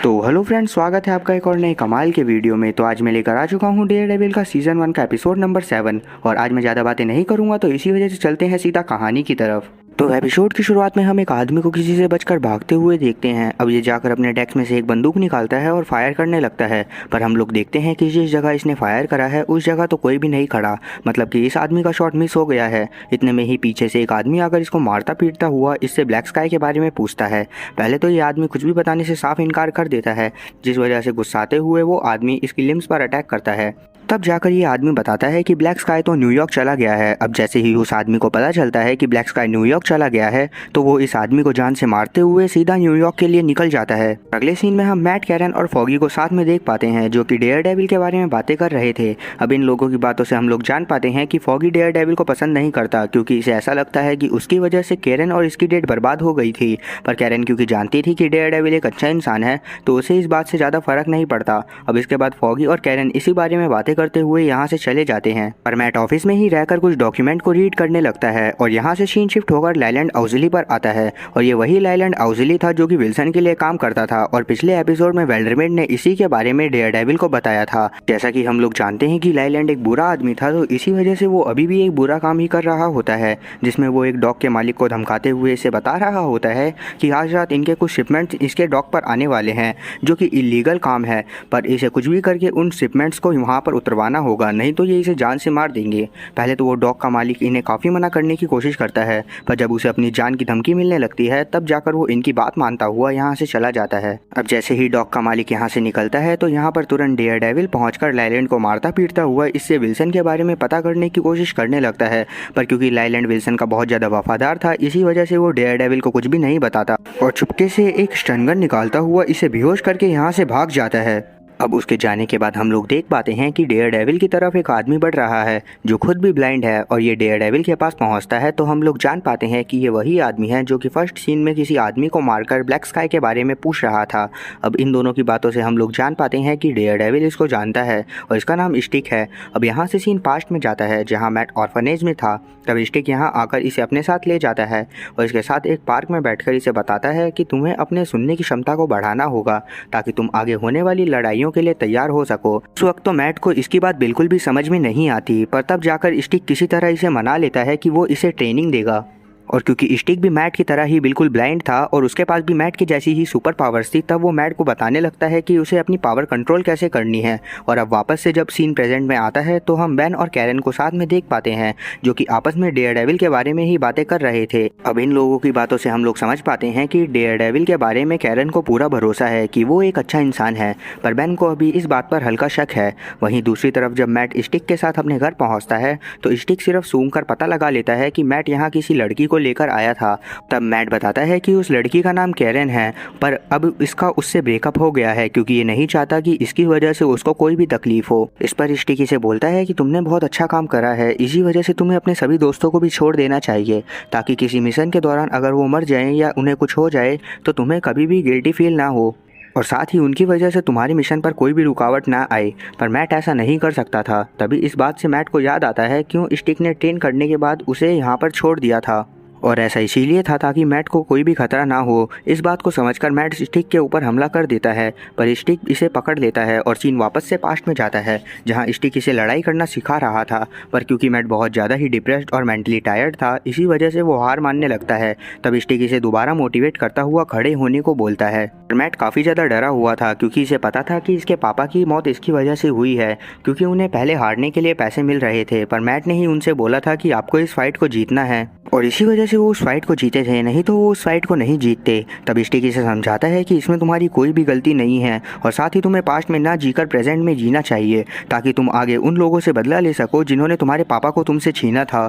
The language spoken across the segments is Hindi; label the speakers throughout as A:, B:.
A: तो हेलो फ्रेंड्स, स्वागत है आपका एक और नए कमाल के वीडियो में। तो आज मैं लेकर आ चुका हूँ डेयरडेविल का सीजन 1 का एपिसोड नंबर 7। और आज मैं ज़्यादा बातें नहीं करूँगा, तो इसी वजह से चलते हैं सीधा कहानी की तरफ। तो एपिसोड की शुरुआत में हम एक आदमी को किसी से बचकर भागते हुए देखते हैं। अब ये जाकर अपने डेस्क में से एक बंदूक निकालता है और फायर करने लगता है, पर हम लोग देखते हैं कि जिस जगह इसने फायर करा है उस जगह तो कोई भी नहीं खड़ा, मतलब कि इस आदमी का शॉट मिस हो गया है। इतने में ही पीछे से एक आदमी आकर इसको मारता पीटता हुआ इससे ब्लैक स्काई के बारे में पूछता है। पहले तो ये आदमी कुछ भी बताने से साफ इनकार कर देता है, जिस वजह से गुस्साते हुए वो आदमी इसकी लिम्स पर अटैक करता है। तब जाकर ये आदमी बताता है कि ब्लैक स्काई तो न्यूयॉर्क चला गया है। अब जैसे ही उस आदमी को पता चलता है कि ब्लैक स्काई न्यूयॉर्क चला गया है, तो वो इस आदमी को जान से मारते हुए सीधा न्यूयॉर्क के लिए निकल जाता है। अगले सीन में हम मैट, कैरन और फॉगी को साथ में देख पाते हैं, जो कि डेयरडेविल के बारे में बातें कर रहे थे। अब इन लोगों की बातों से हम लोग जान पाते हैं कि फॉगी डेयरडेविल को पसंद नहीं करता, क्योंकि इसे ऐसा लगता है कि उसकी वजह से कैरन और इसकी डेट बर्बाद हो गई थी। पर कैरन क्योंकि जानती थी कि डेयरडेविल एक अच्छा इंसान है, तो उसे इस बात से ज़्यादा फर्क नहीं पड़ता। अब इसके बाद फॉगी और कैरन इसी बारे में बातें करते हुए यहाँ से चले जाते हैं। पर मैट ऑफिस में ही रहकर कुछ डॉक्यूमेंट को रीड करने लगता है और यहाँ से सीन शिफ्ट होकर लाइलैंड आउज़ली पर आता है। और ये वही लाइलैंड आउज़ली था जो कि विल्सन के लिए काम करता था, और पिछले एपिसोड में वेल्डरमेंट ने इसी के बारे में डेयरडेविल को बताया था। जैसा कि हम लोग जानते हैं कि लाइलैंड एक बुरा आदमी था, तो इसी वजह से वो अभी भी एक बुरा काम ही कर रहा होता है, जिसमें वो एक डॉक के मालिक को धमकाते हुए इसे बता रहा होता है कि आज रात इनके कुछ शिपमेंट्स इसके डॉक पर आने वाले हैं, जो कि इलीगल काम है, पर इसे कुछ भी करके उन शिपमेंट्स को वहाँ पर उतरवाना होगा, नहीं तो ये इसे जान से मार देंगे। पहले तो वो डॉग का मालिक इन्हें काफ़ी मना करने की कोशिश करता है, पर जब उसे अपनी जान की धमकी मिलने लगती है, तब जाकर वो इनकी बात मानता हुआ यहाँ से चला जाता है। अब जैसे ही डॉग का मालिक यहाँ से निकलता है, तो यहाँ पर तुरंत डेयरडेविल पहुंचकर लाइलैंड को मारता पीटता हुआ इससे विल्सन के बारे में पता करने की कोशिश करने लगता है। पर क्योंकि लाइलैंड विल्सन का बहुत ज़्यादा वफादार था, इसी वजह से वो डेयरडेविल को कुछ भी नहीं बताता और चुपके से एक स्टन गन निकालता हुआ इसे बेहोश करके यहाँ से भाग जाता है। अब उसके जाने के बाद हम लोग देख पाते हैं कि डेयरडेविल की तरफ एक आदमी बढ़ रहा है, जो खुद भी ब्लाइंड है, और ये डेयरडेविल के पास पहुंचता है। तो हम लोग जान पाते हैं कि ये वही आदमी है जो कि फर्स्ट सीन में किसी आदमी को मारकर ब्लैक स्काई के बारे में पूछ रहा था। अब इन दोनों की बातों से हम लोग जान पाते हैं कि डेयरडेविल इसको जानता है और इसका नाम स्टिक है। अब यहाँ से सीन पास्ट में जाता है, जहाँ मैट ऑर्फनेज में था। तब स्टिक यहाँ आकर इसे अपने साथ ले जाता है और इसके साथ एक पार्क में बैठकर इसे बताता है कि तुम्हें अपने सुनने की क्षमता को बढ़ाना होगा, ताकि तुम आगे होने वाली लड़ाइयों के लिए तैयार हो सको। उस वक्त तो मैट को इसकी बात बिल्कुल भी समझ में नहीं आती, पर तब जाकर स्टिक किसी तरह इसे मना लेता है कि वो इसे ट्रेनिंग देगा। और क्योंकि स्टिक भी मैट की तरह ही बिल्कुल ब्लाइंड था और उसके पास भी मैट की जैसी ही सुपर पावर्स थी, तब वो मैट को बताने लगता है कि उसे अपनी पावर कंट्रोल कैसे करनी है। और अब वापस से जब सीन प्रेजेंट में आता है, तो हम बेन और कैरन को साथ में देख पाते हैं, जो कि आपस में डेयरडेविल के बारे में ही बातें कर रहे थे। अब इन लोगों की बातों से हम लोग समझ पाते हैं कि डेयरडेविल के बारे में कैरन को पूरा भरोसा है कि वो एक अच्छा इंसान है, पर बेन को अभी इस बात पर हल्का शक है। वहीं दूसरी तरफ जब मैट स्टिक के साथ अपने घर पहुँचता है, तो स्टिक सिर्फ सूंघ कर पता लगा लेता है कि मैट यहाँ किसी लड़की को लेकर आया था। तब मैट बताता है कि उस लड़की का नाम कैरन है, पर अब इसका उससे ब्रेकअप हो गया है, क्योंकि ये नहीं चाहता कि इसकी वजह से उसको कोई भी तकलीफ हो। इस पर स्टिकी से बोलता है कि तुमने बहुत अच्छा काम करा है, इसी वजह से तुम्हें अपने सभी दोस्तों को भी छोड़ देना चाहिए, ताकि किसी मिशन के दौरान अगर वो मर जाएं या उन्हें कुछ हो जाए, तो तुम्हें कभी भी गिल्टी फील ना हो, और साथ ही उनकी वजह से तुम्हारे मिशन पर कोई भी रुकावट ना आए। पर मैट ऐसा नहीं कर सकता था। तभी इस बात से मैट को याद आता है क्यों स्टिक ने ट्रेन करने के बाद उसे यहाँ पर छोड़ दिया था, और ऐसा इसीलिए था ताकि मैट को कोई भी खतरा ना हो। इस बात को समझकर मैट स्टिक के ऊपर हमला कर देता है, पर स्टिक इसे पकड़ लेता है और सीन वापस से पास्ट में जाता है, जहां स्टिक इसे लड़ाई करना सिखा रहा था। पर क्योंकि मैट बहुत ज़्यादा ही डिप्रेस्ड और मेंटली टायर्ड था, इसी वजह से वो हार मानने लगता है। तब स्टिक इसे दोबारा मोटिवेट करता हुआ खड़े होने को बोलता है। मैट काफ़ी ज़्यादा डरा हुआ था, क्योंकि इसे पता था कि इसके पापा की मौत इसकी वजह से हुई है, क्योंकि उन्हें पहले हारने के लिए पैसे मिल रहे थे। पर मैट ने ही उनसे बोला था कि आपको इस फाइट को जीतना है, और इसी वजह से वो उस फाइट को जीते थे, नहीं तो वो उस फाइट को नहीं जीतते। तब स्टिक इसे समझाता है कि इसमें तुम्हारी कोई भी गलती नहीं है, और साथ ही तुम्हें पास्ट में ना जीकर प्रेजेंट में जीना चाहिए, ताकि तुम आगे उन लोगों से बदला ले सको जिन्होंने तुम्हारे पापा को तुमसे छीना था।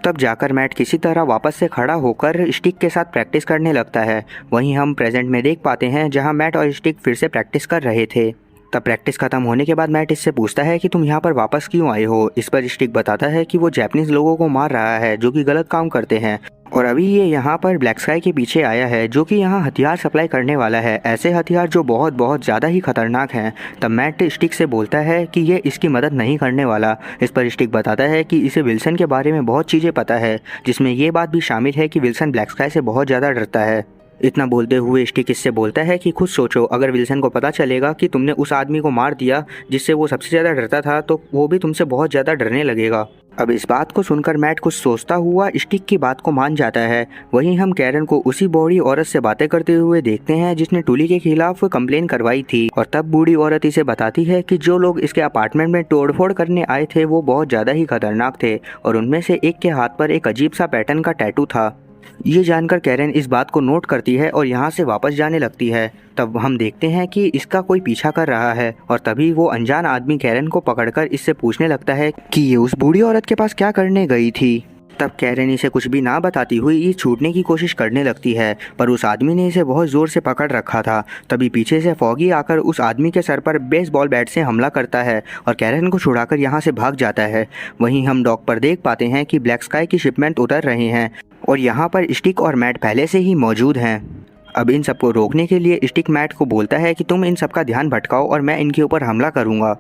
A: तब जाकर मैट किसी तरह वापस से खड़ा होकर स्टिक के साथ प्रैक्टिस करने लगता है। वहीं हम प्रेजेंट में देख पाते हैं, जहां मैट और स्टिक फिर से प्रैक्टिस कर रहे थे। तब प्रैक्टिस खत्म होने के बाद मैट इससे पूछता है कि तुम यहाँ पर वापस क्यों आए हो। इस पर स्टिक बताता है कि वो जापानीज लोगों को मार रहा है जो कि गलत काम करते हैं, और अभी ये यहाँ पर ब्लैक स्काई के पीछे आया है, जो कि यहाँ हथियार सप्लाई करने वाला है, ऐसे हथियार जो बहुत बहुत ज़्यादा ही खतरनाक हैं। तब मैट स्टिक से बोलता है कि ये इसकी मदद नहीं करने वाला। इस पर स्टिक बताता है कि इसे विल्सन के बारे में बहुत चीज़ें पता है, जिसमें ये बात भी शामिल है कि विल्सन ब्लैक स्काई से बहुत ज़्यादा डरता है। इतना बोलते हुए स्टिक इससे बोलता है कि खुद सोचो, अगर विल्सन को पता चलेगा कि तुमने उस आदमी को मार दिया जिससे वो सबसे ज़्यादा डरता था, तो वो भी तुमसे बहुत ज़्यादा डरने लगेगा। अब इस बात को सुनकर मैट कुछ सोचता हुआ स्टिक की बात को मान जाता है। वहीं हम कैरन को उसी बूढ़ी औरत से बातें करते हुए देखते हैं जिसने टूली के खिलाफ कंप्लेन करवाई थी, और तब बूढ़ी औरत इसे बताती है कि जो लोग इसके अपार्टमेंट में तोड़फोड़ करने आए थे वो बहुत ज़्यादा ही खतरनाक थे, और उनमें से एक के हाथ पर एक अजीब सा पैटर्न का टैटू था। ये जानकर कैरन इस बात को नोट करती है और यहाँ से वापस जाने लगती है। तब हम देखते हैं कि इसका कोई पीछा कर रहा है, और तभी वो अनजान आदमी कैरन को पकड़कर इससे पूछने लगता है कि ये उस बूढ़ी औरत के पास क्या करने गई थी। तब कैरन इसे कुछ भी ना बताती हुई ये छूटने की कोशिश करने लगती है, पर उस आदमी ने इसे बहुत ज़ोर से पकड़ रखा था। तभी पीछे से फॉगी आकर उस आदमी के सर पर बेसबॉल बैट से हमला करता है और कैरन को छुड़ाकर यहाँ से भाग जाता है। वहीं हम डॉक पर देख पाते हैं कि ब्लैक स्काई की शिपमेंट उतर रहे हैं, और यहाँ पर स्टिक और मैट पहले से ही मौजूद हैं। अब इन सबको रोकने के लिए स्टिक मैट को बोलता है कि तुम इन सबका ध्यान भटकाओ और मैं इनके ऊपर हमला करूँगा।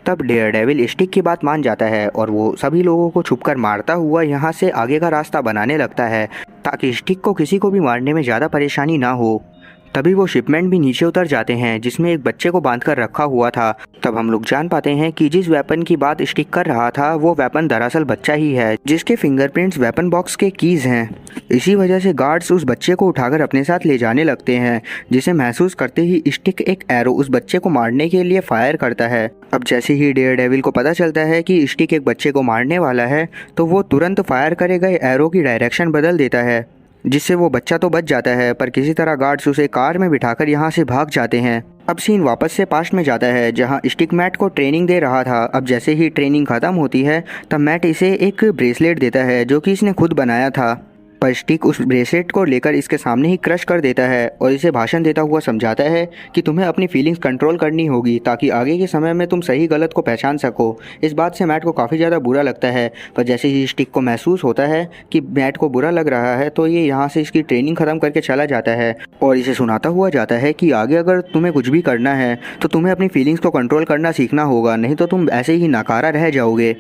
A: तब डेयरडेविल स्टिक की बात मान जाता है और वो सभी लोगों को छुपकर मारता हुआ यहाँ से आगे का रास्ता बनाने लगता है, ताकि स्टिक को किसी को भी मारने में ज़्यादा परेशानी ना हो। तभी वो शिपमेंट भी नीचे उतर जाते हैं जिसमें एक बच्चे को बांधकर रखा हुआ था। तब हम लोग जान पाते हैं कि जिस वेपन की बात स्टिक कर रहा था वो वेपन दरअसल बच्चा ही है, जिसके फिंगरप्रिंट्स वेपन बॉक्स के कीज हैं। इसी वजह से गार्ड्स उस बच्चे को उठाकर अपने साथ ले जाने लगते हैं, जिसे महसूस करते ही स्टिक एक एरो उस बच्चे को मारने के लिए फायर करता है। अब जैसे ही डेयरडेविल को पता चलता है कि स्टिक एक बच्चे को मारने वाला है, तो वो तुरंत फायर करे गए एरो की डायरेक्शन बदल देता है, जिससे वो बच्चा तो बच जाता है, पर किसी तरह गार्ड्स उसे कार में बिठाकर यहाँ से भाग जाते हैं। अब सीन वापस से पास्ट में जाता है जहाँ स्टिक मैट को ट्रेनिंग दे रहा था। अब जैसे ही ट्रेनिंग ख़त्म होती है तब मैट इसे एक ब्रेसलेट देता है जो कि इसने खुद बनाया था, पर स्टिक उस ब्रेसलेट को लेकर इसके सामने ही क्रश कर देता है और इसे भाषण देता हुआ समझाता है कि तुम्हें अपनी फीलिंग्स कंट्रोल करनी होगी ताकि आगे के समय में तुम सही गलत को पहचान सको। इस बात से मैट को काफ़ी ज़्यादा बुरा लगता है, पर जैसे ही स्टिक को महसूस होता है कि मैट को बुरा लग रहा है तो ये यहाँ से इसकी ट्रेनिंग ख़त्म करके चला जाता है और इसे सुनाता हुआ जाता है कि आगे अगर तुम्हें कुछ भी करना है तो तुम्हें अपनी फीलिंग्स को कंट्रोल करना सीखना होगा, नहीं तो तुम ऐसे ही नाकारा रह जाओगे।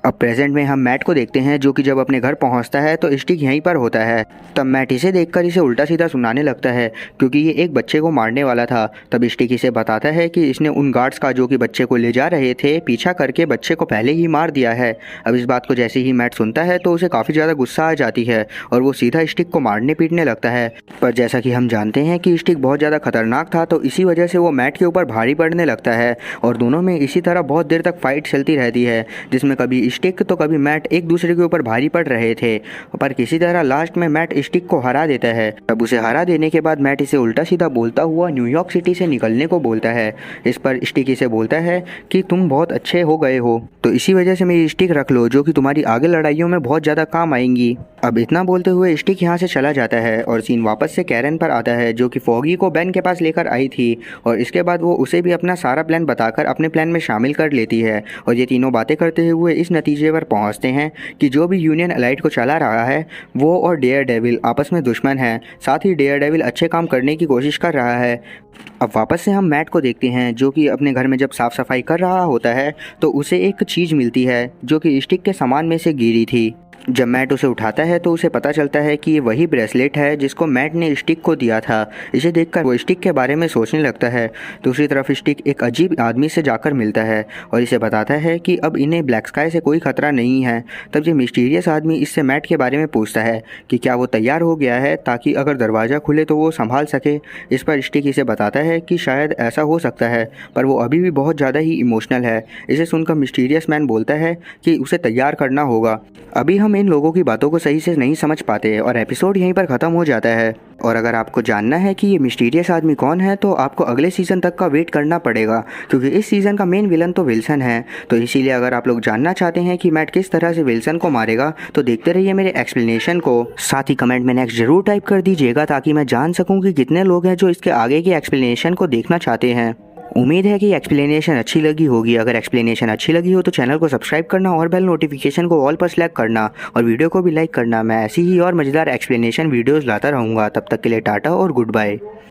A: अब प्रेजेंट में हम मैट को देखते हैं जो कि जब अपने घर पहुंचता है तो स्टिक यहीं पर होता है। तब मैट इसे देखकर इसे उल्टा सीधा सुनाने लगता है क्योंकि ये एक बच्चे को मारने वाला था। तब स्टिक इसे बताता है कि इसने उन गार्ड्स का जो कि बच्चे को ले जा रहे थे पीछा करके बच्चे को पहले ही मार दिया है। अब इस बात को जैसे ही मैट सुनता है तो उसे काफ़ी ज़्यादा गुस्सा आ जाती है और वो सीधा स्टिक को मारने पीटने लगता है। पर जैसा कि हम जानते हैं कि स्टिक बहुत ज़्यादा खतरनाक था, तो इसी वजह से वो मैट के ऊपर भारी पड़ने लगता है और दोनों में इसी तरह बहुत देर तक फाइट चलती रहती है, जिसमें कभी स्टिक तो कभी मैट एक दूसरे के ऊपर भारी पड़ रहे थे। पर किसी तरह लास्ट में मैट स्टिक को हरा देता है। तब उसे हरा देने के बाद मैट इसे उल्टा सीधा बोलता हुआ न्यूयॉर्क सिटी से निकलने को बोलता है। इस पर स्टिक इसे बोलता है कि तुम बहुत अच्छे हो गए हो, तो इसी वजह से मेरी स्टिक रख लो जो कि तुम्हारी आगे लड़ाइयों में बहुत ज़्यादा काम आएंगी। अब इतना बोलते हुए स्टिक यहाँ से चला जाता है और सीन वापस से कैरन पर आता है जो कि फॉगी को बेन के पास लेकर आई थी, और इसके बाद वो उसे भी अपना सारा प्लान बताकर अपने प्लान में शामिल कर लेती है। और ये तीनों बातें करते हुए इस नतीजे पर पहुँचते हैं कि जो भी यूनियन एलाइट को चला रहा है वो और डेयरडेविल आपस में दुश्मन हैं। साथ ही डेयरडेविल अच्छे काम करने की कोशिश कर रहा है। अब वापस से हम मैट को देखते हैं जो कि अपने घर में जब साफ़ सफाई कर रहा होता है तो उसे एक चीज़ मिलती है जो कि स्टिक के सामान में से गिरी थी। जब मैट उसे उठाता है तो उसे पता चलता है कि ये वही ब्रेसलेट है जिसको मैट ने स्टिक को दिया था। इसे देखकर वो स्टिक के बारे में सोचने लगता है। दूसरी तरफ स्टिक एक अजीब आदमी से जाकर मिलता है और इसे बताता है कि अब इन्हें ब्लैक स्काई से कोई खतरा नहीं है। तब ये मिस्टीरियस आदमी इससे मैट के बारे में पूछता है कि क्या वो तैयार हो गया है ताकि अगर दरवाज़ा खुले तो वो संभाल सके। इस पर स्टिक इसे बताता है कि शायद ऐसा हो सकता है, पर वो अभी भी बहुत ज़्यादा ही इमोशनल है। इसे सुनकर मिस्टीरियस मैन बोलता है कि उसे तैयार करना होगा। अभी हम इन लोगों की बातों को सही से नहीं समझ पाते और एपिसोड यहीं पर ख़त्म हो जाता है। और अगर आपको जानना है कि ये मिस्टीरियस आदमी कौन है तो आपको अगले सीज़न तक का वेट करना पड़ेगा, क्योंकि इस सीज़न का मेन विलन तो विल्सन है। तो इसीलिए अगर आप लोग जानना चाहते हैं कि मैट किस तरह से विल्सन को मारेगा तो देखते रहिए मेरे एक्सप्लेनेशन को। साथ ही कमेंट में नेक्स्ट जरूर टाइप कर दीजिएगा ताकि मैं जान सकूँ कि कितने लोग हैं जो इसके आगे की एक्सप्लेनेशन को देखना चाहते हैं। उम्मीद है कि एक्सप्लेनेशन अच्छी लगी होगी। अगर एक्सप्लेनेशन अच्छी लगी हो तो चैनल को सब्सक्राइब करना और बेल नोटिफिकेशन को ऑल पर सेलेक्ट करना और वीडियो को भी लाइक करना। मैं ऐसी ही और मज़ेदार एक्सप्लेनेशन वीडियोस लाता रहूँगा। तब तक के लिए टाटा और गुड बाय।